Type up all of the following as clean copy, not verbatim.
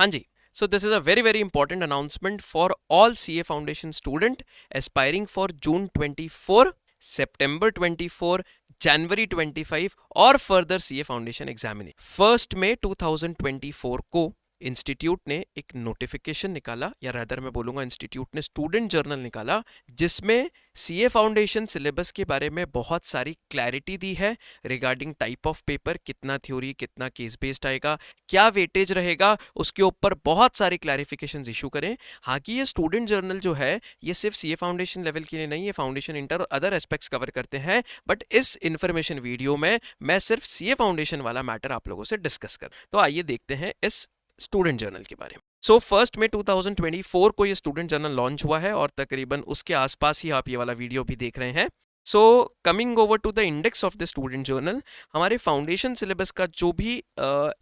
हाँ जी, so this is a very important announcement for all CA Foundation student aspiring for June 24, September 24, January 25 और further CA foundation examination. 1 मई 2024 को institute ने एक notification निकाला, या rather मैं बोलूँगा इंस्टीट्यूट ने स्टूडेंट जर्नल निकाला, जिसमें CA फाउंडेशन सिलेबस के बारे में बहुत सारी क्लैरिटी दी है रिगार्डिंग टाइप ऑफ पेपर, कितना थ्योरी कितना केस बेस्ड आएगा, क्या वेटेज रहेगा, उसके ऊपर बहुत सारे क्लैरिफिकेशंस इशू करें। हाँ कि ये स्टूडेंट जर्नल जो है ये सिर्फ CA फाउंडेशन लेवल के लिए नहीं, ये फाउंडेशन इंटर और अदर एस्पेक्ट्स कवर करते हैं, बट इस इन्फॉर्मेशन वीडियो में मैं सिर्फ CA फाउंडेशन वाला मैटर आप लोगों से डिस्कस कर। तो आइए देखते हैं इस स्टूडेंट जर्नल के बारे में। सो 1 मई 2024 को ये स्टूडेंट जर्नल लॉन्च हुआ है और तकरीबन उसके आसपास ही आप ये वाला वीडियो भी देख रहे हैं। So coming over to the index of the student journal, हमारे फाउंडेशन सिलेबस का जो भी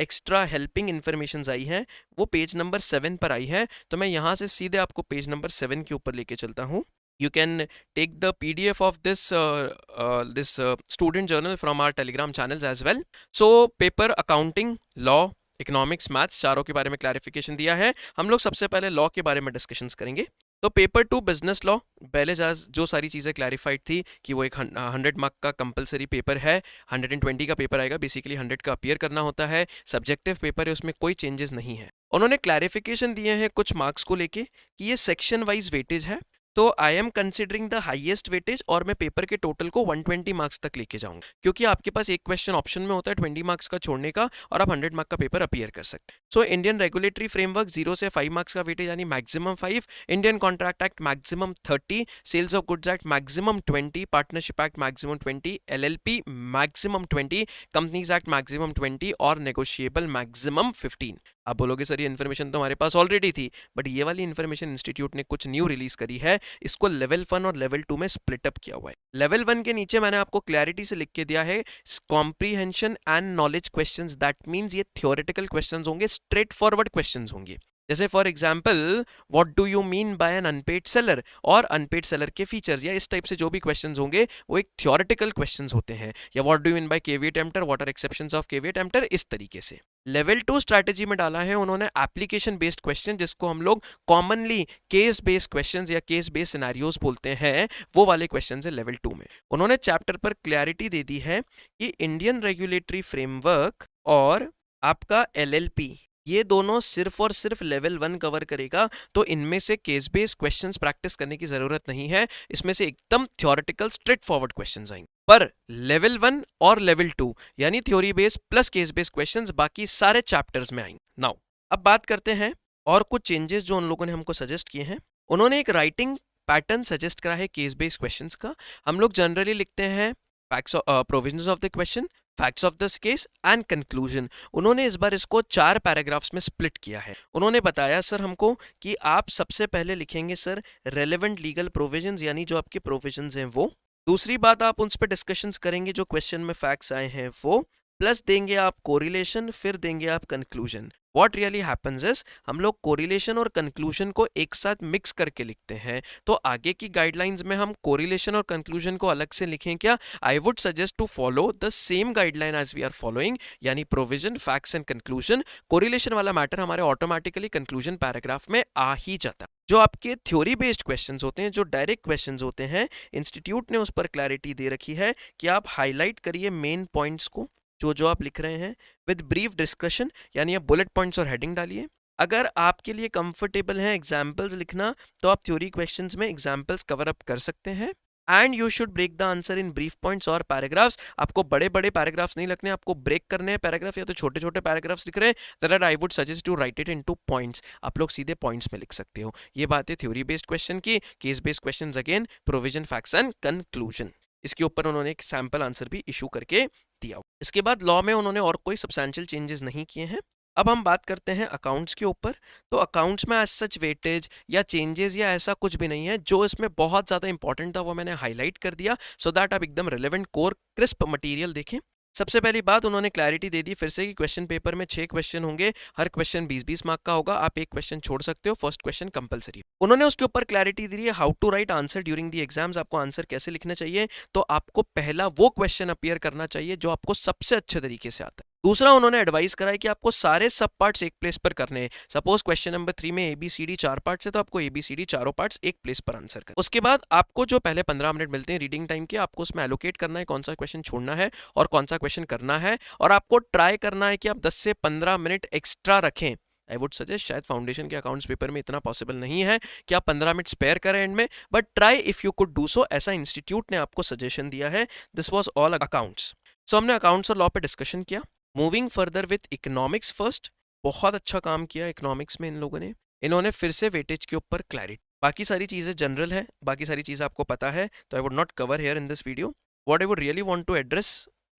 एक्स्ट्रा हेल्पिंग इन्फॉर्मेशन आई है वो पेज नंबर 7 पर आई है। तो मैं यहाँ से सीधे आपको पेज नंबर 7 के ऊपर लेके चलता हूँ। You can take the PDF of this student journal from our Telegram channels as well. So paper accounting, law, economics, maths चारों के बारे में क्लैरिफिकेशन दिया है। हम लोग सबसे पहले लॉ के बारे में डिस्कशंस करेंगे। तो पेपर 2 बिजनेस लॉ, पहले जो सारी चीज़ें क्लैरिफाइड थी कि वो एक 100 मार्क का कंपलसरी पेपर है, 120 का पेपर आएगा, बेसिकली 100 का अपीयर करना होता है, सब्जेक्टिव पेपर है, उसमें कोई चेंजेस नहीं है। उन्होंने क्लैरिफिकेशन दिए हैं कुछ मार्क्स को लेके कि ये सेक्शन वाइज वेटेज है, तो I am considering the highest weightage और मैं पेपर के टोटल को 120 मार्क्स तक लेके जाऊंगा, क्योंकि आपके पास एक क्वेश्चन ऑप्शन में होता है 20 मार्क्स का छोड़ने का और आप 100 मार्क का पेपर अपीयर कर सकते हैं। सो इंडियन रेगुलेटरी फ्रेमवर्क 0 से 5 मार्क्स का वेटेज यानी maximum 5, Indian contract act maximum 30, sales of goods act maximum 20, partnership act maximum 20, LLP maximum 20, companies act maximum 20 और नेगोशिएबल मैक्सिमम 15। आप बोलोगे सर ये इन्फॉर्मेशन तो हमारे पास ऑलरेडी थी, बट ये वाली इन्फॉर्मेशन इंस्टीट्यूट ने कुछ न्यू रिलीज करी है, इसको लेवल 1 और लेवल 2 में स्प्लिट अप किया हुआ है। लेवल 1 के नीचे मैंने आपको क्लैरिटी से लिख के दिया है comprehension and knowledge questions, that means ये थ्योरेटिकल क्वेश्चंस होंगे, स्ट्रेट फॉरवर्ड क्वेश्चंस होंगे। जैसे for example what do you mean by an unpaid seller और अनपेड सेलर के फीचर्स, या इस टाइप से जो भी क्वेश्चंस होंगे वो एक थ्योरेटिकल क्वेश्चंस होते हैं। या what do you mean by caveat emptor, what are exceptions of caveat emptor, इस तरीके से। लेवल 2 स्ट्रैटेजी में डाला है उन्होंने एप्लीकेशन बेस्ड क्वेश्चन, जिसको हम लोग कॉमनली केस बेस्ड क्वेश्चंस या केस बेस्ड सिनेरियोज बोलते हैं, वो वाले क्वेश्चंस है लेवल 2 में। उन्होंने चैप्टर पर क्लैरिटी दे दी है कि इंडियन रेगुलेटरी फ्रेमवर्क और आपका LLP ये दोनों सिर्फ और सिर्फ लेवल 1 कवर करेगा, तो इनमें से केस बेस्ड क्वेश्चंस प्रैक्टिस करने की जरूरत नहीं है, इसमें से एकदम थ्योरेटिकल स्ट्रेट फॉरवर्ड क्वेश्चंस आएंगे। पर लेवल 1 और लेवल 2 यानी theory based plus case based questions बाकी सारे चैप्टर्स में आएंगे। नाउ अब बात करते हैं और कुछ चेंजेस जो उन लोगों ने हमको सजेस्ट किए हैं। उन्होंने एक राइटिंग पैटर्न सजेस्ट करा है केस बेस्ड क्वेश्चंस का। हम लोग जनरली लिखते हैं facts provisions of the question, facts of the case and conclusion. उन्होंने इस बार इसको 4 पैराग्राफ्स में स्प्लिट किया है। उन्होंने बताया सर हमको कि आप सबसे पहले लिखेंगे सर रेलेवेंट लीगल प्रोविजंस, यानी जो आपके प्रोविजंस हैं वो। दूसरी बात आप उन पर डिस्कशंस करेंगे जो क्वेश्चन में फैक्ट्स आए हैं वो, प्लस देंगे आप कोरिलेशन, फिर देंगे आप conclusion. What really happens is हम लोग कोरिलेशन और कंक्लूजन को एक साथ मिक्स करके लिखते हैं, तो आगे की गाइडलाइंस में हम कोरिलेशन और कंक्लूजन को अलग से लिखें क्या? I would suggest to follow the same guideline as we are following, यानी provision, facts and conclusion. Correlation वाला मैटर हमारे ऑटोमेटिकली कंक्लूजन पैराग्राफ में आ ही जाता है। जो आपके थ्योरी बेस्ड क्वेश्चंस होते हैं, जो डायरेक्ट क्वेश्चंस होते हैं, इंस्टीट्यूट ने उस पर क्लैरिटी दे रखी है कि आप हाईलाइट करिए मेन पॉइंट्स को, जो आप लिख रहे हैं, विद ब्रीफ डिस्कशन, यानी आप बुलेट पॉइंट्स और हेडिंग डालिए। अगर आपके लिए कंफर्टेबल है एग्जाम्पल्स लिखना, तो आप थ्योरी क्वेश्चंस में एग्जाम्पल्स कवर अप कर सकते हैं। And you should break the answer in brief points और पैराग्राफ्स। आपको बड़े बड़े पैराग्राफ्स नहीं लिखने, आपको ब्रेक करने हैं पैराग्राफ, या तो छोटे छोटे पैराग्राफ्स लिख रहे हैं, that I would suggest to write it into points. आप लोग सीधे पॉइंट्स में लिख सकते हो। ये बात है थ्योरी बेस्ड क्वेश्चन की। Case based question again provision, facts and conclusion, इसके ऊपर उन्होंने एक सैंपल आंसर भी इशू करके दिया। इसके बाद लॉ में उन्होंने और कोई सब्सटैंशियल चेंजेस नहीं किए हैं। अब हम बात करते हैं अकाउंट्स के ऊपर। तो अकाउंट्स में एज सच वेटेज या चेंजेस या ऐसा कुछ भी नहीं है। जो इसमें बहुत ज़्यादा इंपॉर्टेंट था वो मैंने हाईलाइट कर दिया, सो दैट आप एकदम रिलेवेंट कोर क्रिस्प मटेरियल देखें। सबसे पहली बात उन्होंने क्लैरिटी दे दी फिर से कि क्वेश्चन पेपर में 6 क्वेश्चन होंगे, हर क्वेश्चन 20-20 मार्क का होगा, आप एक क्वेश्चन छोड़ सकते हो, फर्स्ट क्वेश्चन कंपलसरी। उन्होंने उसके ऊपर क्लैरिटी दी है how to write answer during the exams, आपको आंसर कैसे लिखना चाहिए। तो आपको पहला वो क्वेश्चन अपीयर करना चाहिए जो आपको सबसे अच्छे तरीके से आता है। दूसरा उन्होंने एडवाइस करा है कि आपको सारे सब पार्ट्स एक प्लेस पर करने हैं। सपोज क्वेश्चन नंबर 3 में ABCD 4 पार्ट्स है तो आपको ABCD चारों पार्ट्स एक प्लेस पर आंसर करना। उसके बाद आपको जो पहले 15 मिनट मिलते हैं रीडिंग टाइम के, आपको उसमें एलोकेट करना है कौन सा क्वेश्चन छोड़ना है और कौन सा क्वेश्चन करना है, और आपको ट्राई करना है कि आप 10 से 15 मिनट एक्स्ट्रा रखें। आई वुड सजेस्ट, शायद फाउंडेशन के अकाउंट्स पेपर में इतना पॉसिबल नहीं है कि आप 15 मिनट स्पेयर करें एंड में, but try if you could do so, ऐसा इंस्टीट्यूट ने आपको सजेशन दिया है। This was all accounts. So हमने अकाउंट्स और लॉ पे डिस्कशन किया। Moving further with economics first, बहुत अच्छा काम किया इकोनॉमिक्स में इन लोगों ने। इन्होंने फिर से वेटेज के ऊपर क्लैरिटी, बाकी सारी चीज़ें जनरल है, बाकी सारी चीज़ें आपको पता है, तो I would not cover here in this video. What I would really want to address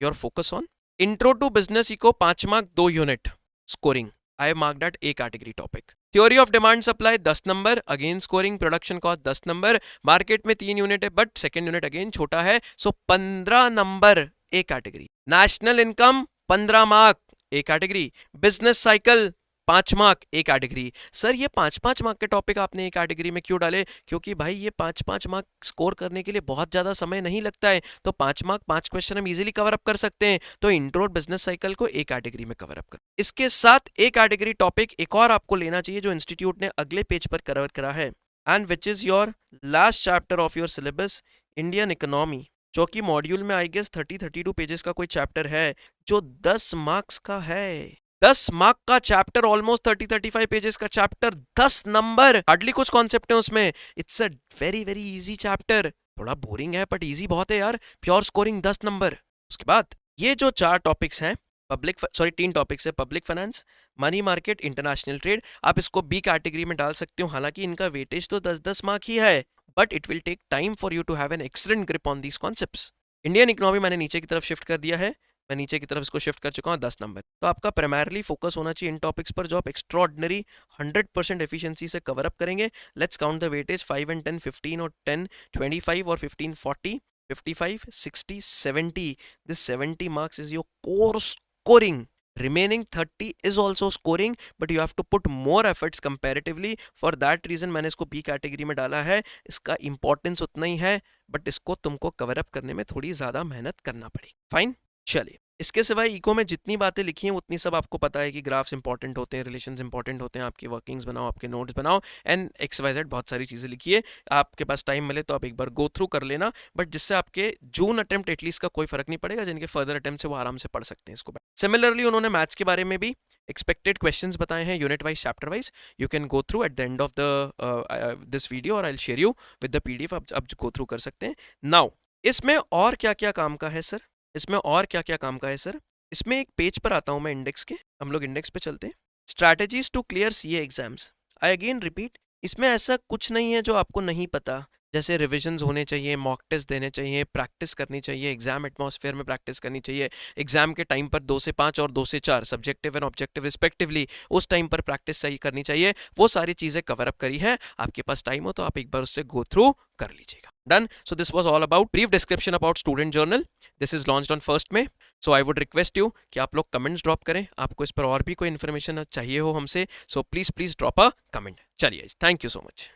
your focus on, intro to business eco 5 mark 2 unit scoring, I mark that A category topic. Theory of demand supply 10 number, again scoring. Production cost 10 number, market में 3 unit है but second unit again छोटा है, सो 15 number A category. National income 15 mark A category. Business cycle 5 mark A category. Sir ये 5-5 mark के topic आपने A category में क्यों डाले? क्योंकि भाई ये 5-5 मार्क स्कोर करने के लिए बहुत ज़्यादा समय नहीं लगता है, तो 5 मार्क 5 क्वेश्चन हम इजीली कवर अप कर सकते हैं, तो इंट्रो और बिजनेस साइकिल को ए कैटेगरी में कवर अप कर। इसके साथ ए कैटेगरी टॉपिक एक और आपको लेना चाहिए जो इंस्टीट्यूट ने अगले पेज पर कवर करा है, and which is your last chapter of your syllabus, Indian economy, जो कि मॉड्यूल में आई गेस 30-32 पेजेस का कोई चैप्टर है जो 10 मार्क्स का है। 10 मार्क का चैप्टर, ऑलमोस्ट 30-35 पेजेस का चैप्टर, 10 नंबर, हार्डली कुछ कॉन्सेप्ट है उसमें। It's a very very easy chapter, थोड़ा बोरिंग है बट इजी बहुत है यार। Pure scoring 10 number. उसके बाद ये जो 4 टॉपिक्स हैं, 3 टॉपिक्स है, public finance, money market, international trade, आप इसको बी कैटेगरी में डाल सकते हो। हालांकि इनका वेटेज तो 10-10 मार्क ही है, but it will take time for you to have an excellent grip on these concepts. Indian economy मैंने नीचे की तरफ शिफ्ट कर दिया है, मैं नीचे की तरफ इसको शिफ्ट कर चुका हूँ 10 नंबर। तो आपका प्राइमरली फोकस होना चाहिए इन टॉपिक्स पर जो आप एक्स्ट्रॉर्डिनरी 100% एफिशिएंसी से कवर अप करेंगे। Let's count the weightage, 5 and 10 15 और 10 25 और 15 40 55 60 70। This 70 marks is your core scoring. Remaining 30 is also scoring, but you have to put more efforts comparatively. For that reason मैंने इसको B category में डाला है। इसका इंपॉर्टेंस उतना ही है, बट इसको तुमको कवर अप करने में थोड़ी ज़्यादा मेहनत करना पड़ेगी। फाइन, चलिए। इसके सिवाय इको में जितनी बातें लिखी हैं उतनी सब आपको पता है कि ग्राफ्स इंपॉर्टेंट होते हैं, रिलेशंस इंपॉर्टेंट होते हैं, आपकी वर्किंग्स बनाओ, आपके नोट्स बनाओ, एंड XYZ बहुत सारी चीज़ें लिखी है। आपके पास टाइम मिले तो आप एक बार गो थ्रू कर लेना, बट जिससे आपके जून अटेम्प्ट एटलीस्ट का कोई फर्क नहीं पड़ेगा। जिनके फर्दर अटेम्प्ट है वो आराम से पढ़ सकते हैं इसको। सिमिलरली उन्होंने मैथ्स के बारे में भी एक्सपेक्टेड क्वेश्चंस बताए हैं, unit wise, chapter wise. You can go through at the end of the this video, और I will share you with the PDF, आप गो थ्रू कर सकते हैं। नाउ इसमें और क्या क्या काम का है सर? इसमें और क्या क्या काम का है सर? इसमें एक पेज पर आता हूं मैं इंडेक्स के, हम लोग इंडेक्स पे चलते हैं। Strategies to clear CA exams. I again repeat, इसमें ऐसा कुछ नहीं है जो आपको नहीं पता। जैसे रिविजन्स होने चाहिए, मॉक टेस्ट देने चाहिए, प्रैक्टिस करनी चाहिए, एग्जाम एटमॉस्फेयर में प्रैक्टिस करनी चाहिए, एग्जाम के टाइम पर 2 से 5 और 2 से 4 सब्जेक्टिव एंड ऑब्जेक्टिव रिस्पेक्टिवली उस टाइम पर प्रैक्टिस सही करनी चाहिए। वो सारी चीज़ें कवर अप करी है। आपके पास टाइम हो तो आप एक बार उससे गो थ्रू कर लीजिएगा। Done. So this was all about brief description about student journal. This is launched on 1 May। So I would request you कि आप लोग कमेंट्स ड्रॉप करें, आपको इस पर और भी कोई इन्फॉर्मेशन चाहिए हो हमसे, so please drop a comment. चलिए, थैंक यू सो मच।